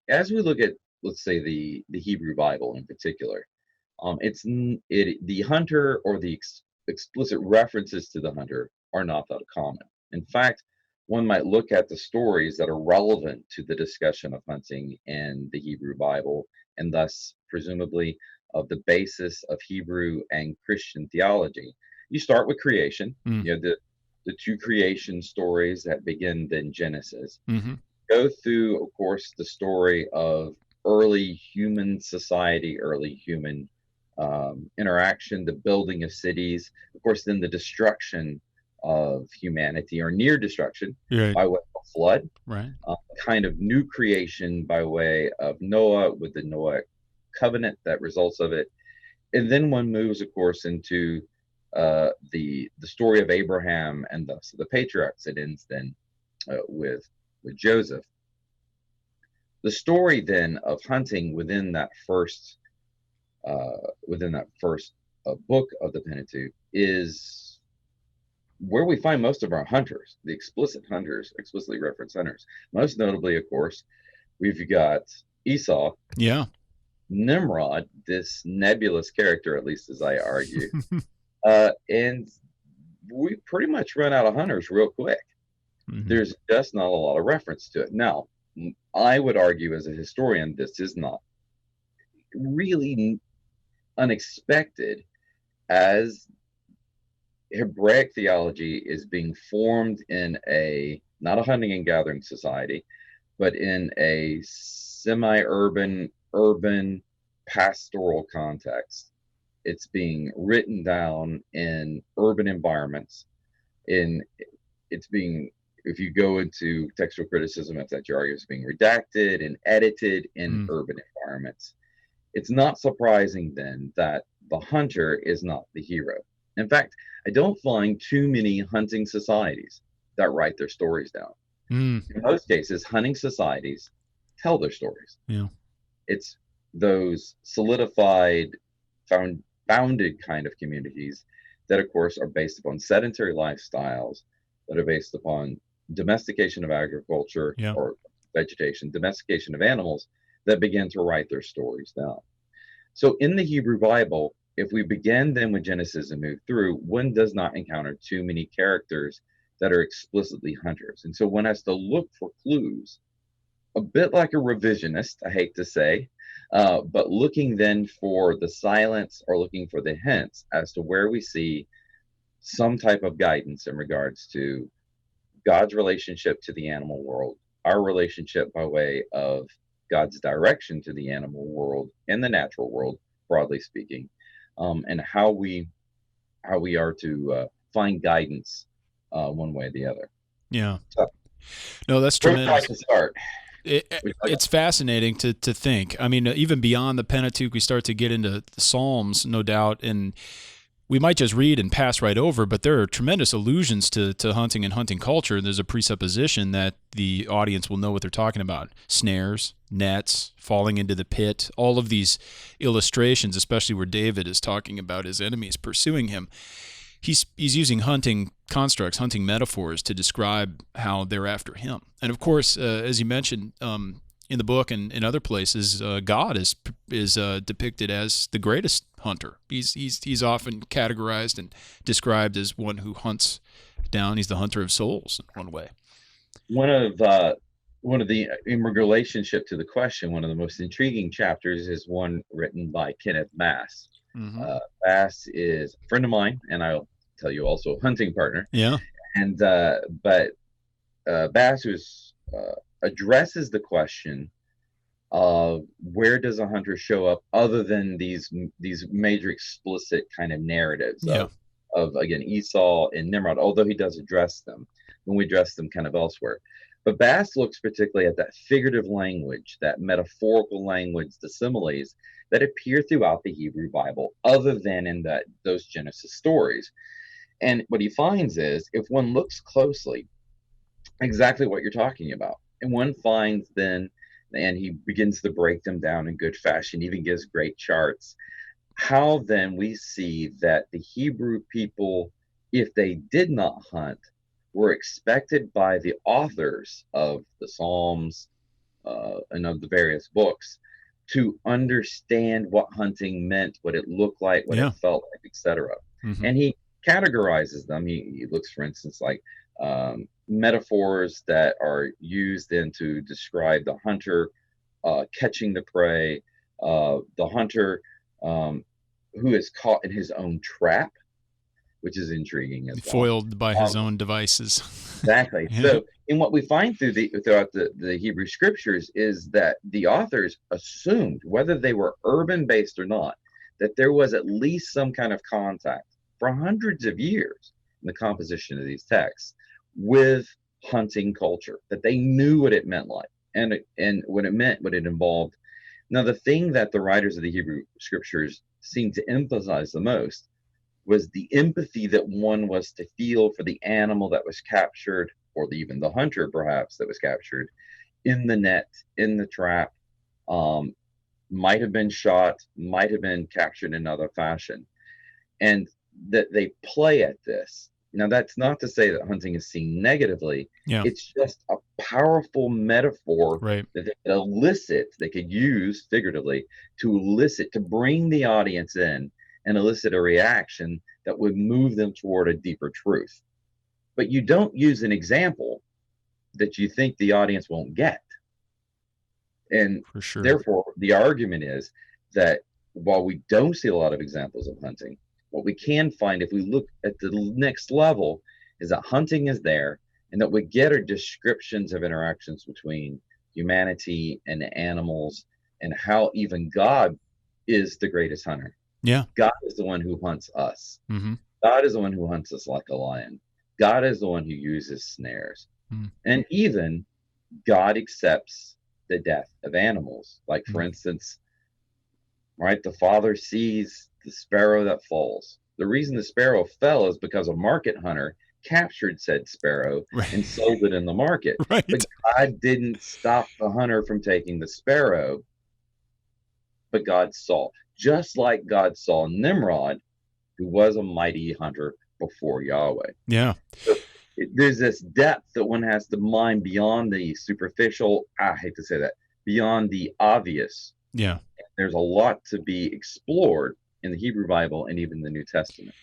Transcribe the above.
as we look at, let's say, the Hebrew Bible in particular, the hunter or the explicit references to the hunter are not that common. In fact, one might look at the stories that are relevant to the discussion of hunting in the Hebrew Bible, and thus presumably of the basis of Hebrew and Christian theology. You start with creation, Mm. the two creation stories that begin in Genesis, Hmm. go through, of course, the story of early human society, early human interaction, the building of cities, of course, then the destruction of humanity or near destruction Right. by way of flood, Right. kind of new creation by way of Noah with the Noah covenant that results of it. And then one moves, of course, into the story of Abraham and thus the patriarchs. It ends then with Joseph. The story then of hunting within that first book of the Pentateuch is where we find most of our hunters, the explicit hunters, explicitly referenced hunters. Most notably, of course, we've got Esau, Yeah. Nimrod, this nebulous character, at least as I argue, and we pretty much run out of hunters real quick. Hmm. There's just not a lot of reference to it. Now, I would argue as a historian, this is not really unexpected as Hebraic theology is being formed in a not a hunting and gathering society, but in a urban pastoral context. It's being written down in urban environments. In it's being if you go into textual criticism, if that your argument is being redacted and edited in Mm. urban environments. It's not surprising then that the hunter is not the hero. In fact, I don't find too many hunting societies that write their stories down. Mm. In most cases, hunting societies tell their stories. Yeah. It's those solidified, founded kind of communities that, of course, are based upon sedentary lifestyles, that are based upon domestication of agriculture Yeah. or vegetation, domestication of animals, that begin to write their stories down. So in the Hebrew Bible, if we begin then with Genesis and move through, one does not encounter too many characters that are explicitly hunters. And so one has to look for clues, a bit like a revisionist, I hate to say, but looking then for the silence or looking for the hints as to where we see some type of guidance in regards to God's relationship to the animal world, our relationship by way of God's direction to the animal world and the natural world, broadly speaking, and how we are to find guidance one way or the other. Yeah. So, No, that's where would you like tremendous. to start? Would you like It's fascinating to think. I mean, even beyond the Pentateuch, we start to get into the Psalms, no doubt, and we might just read and pass right over, but there are tremendous allusions to hunting and hunting culture. There's a presupposition that the audience will know what they're talking about. Snares, nets, falling into the pit, all of these illustrations, especially where David is talking about his enemies pursuing him. He's using hunting constructs, hunting metaphors to describe how they're after him. And of course, as you mentioned, in the book and in other places, God is depicted as the greatest hunter. He's often categorized and described as one who hunts down. He's the hunter of souls in one way. one of uh, one of the in relationship to the question, one of the most intriguing chapters is one written by Kenneth Bass. Mm-hmm. Bass is a friend of mine, and I'll tell you also a hunting partner. Yeah. And but Bass was addresses the question of where does a hunter show up other than these major explicit kind of narratives Yeah. of again Esau and Nimrod, although he does address them when we address them kind of elsewhere. But Bass looks particularly at that figurative language, that metaphorical language, the similes that appear throughout the Hebrew Bible, other than in those Genesis stories. And what he finds is if one looks closely, exactly what you're talking about. And one finds then, and he begins to break them down in good fashion, even gives great charts. How then we see that the Hebrew people, if they did not hunt, were expected by the authors of the Psalms, and of the various books to understand what hunting meant, what it looked like, what it Yeah. felt like, etc. Hmm. And he categorizes them. He looks, for instance, like metaphors that are used then to describe the hunter catching the prey, the hunter who is caught in his own trap, which is intriguing as well. Foiled by his Um, own devices. exactly. Yeah. So, and what we find throughout the Hebrew scriptures is that the authors assumed, whether they were urban based or not, that there was at least some kind of contact for hundreds of years in the composition of these texts with hunting culture, that they knew what it meant like and what it meant, what it involved. Now, the thing that the writers of the Hebrew scriptures seem to emphasize the most was the empathy that one was to feel for the animal that was captured, or even the hunter perhaps that was captured in the net, in the trap, um, might have been shot, might have been captured in another fashion, and that they play at this. Now, that's not to say that hunting is seen negatively. Yeah. It's just a powerful metaphor Right. that they could elicit, they could use figuratively to elicit, to bring the audience in and elicit a reaction that would move them toward a deeper truth. But you don't use an example that you think the audience won't get. And For sure. therefore, the argument is that while we don't see a lot of examples of hunting, what we can find if we look at the next level is that hunting is there and that we get are descriptions of interactions between humanity and animals and how even God is the greatest hunter. Yeah. God is the one who hunts us. Hmm. God is the one who hunts us like a lion. God is the one who uses snares. Mm. And even God accepts the death of animals. Like, for Mm. instance, right, the father sees the sparrow that falls. The reason the sparrow fell is because a market hunter captured said sparrow Right. and sold it in the market. Right. But God didn't stop the hunter from taking the sparrow, but God saw. Just like God saw Nimrod, who was a mighty hunter before Yahweh. Yeah. So there's this depth that one has to mine beyond the superficial. I hate to say that, beyond the obvious. Yeah. There's a lot to be explored in the Hebrew Bible and even the New Testament.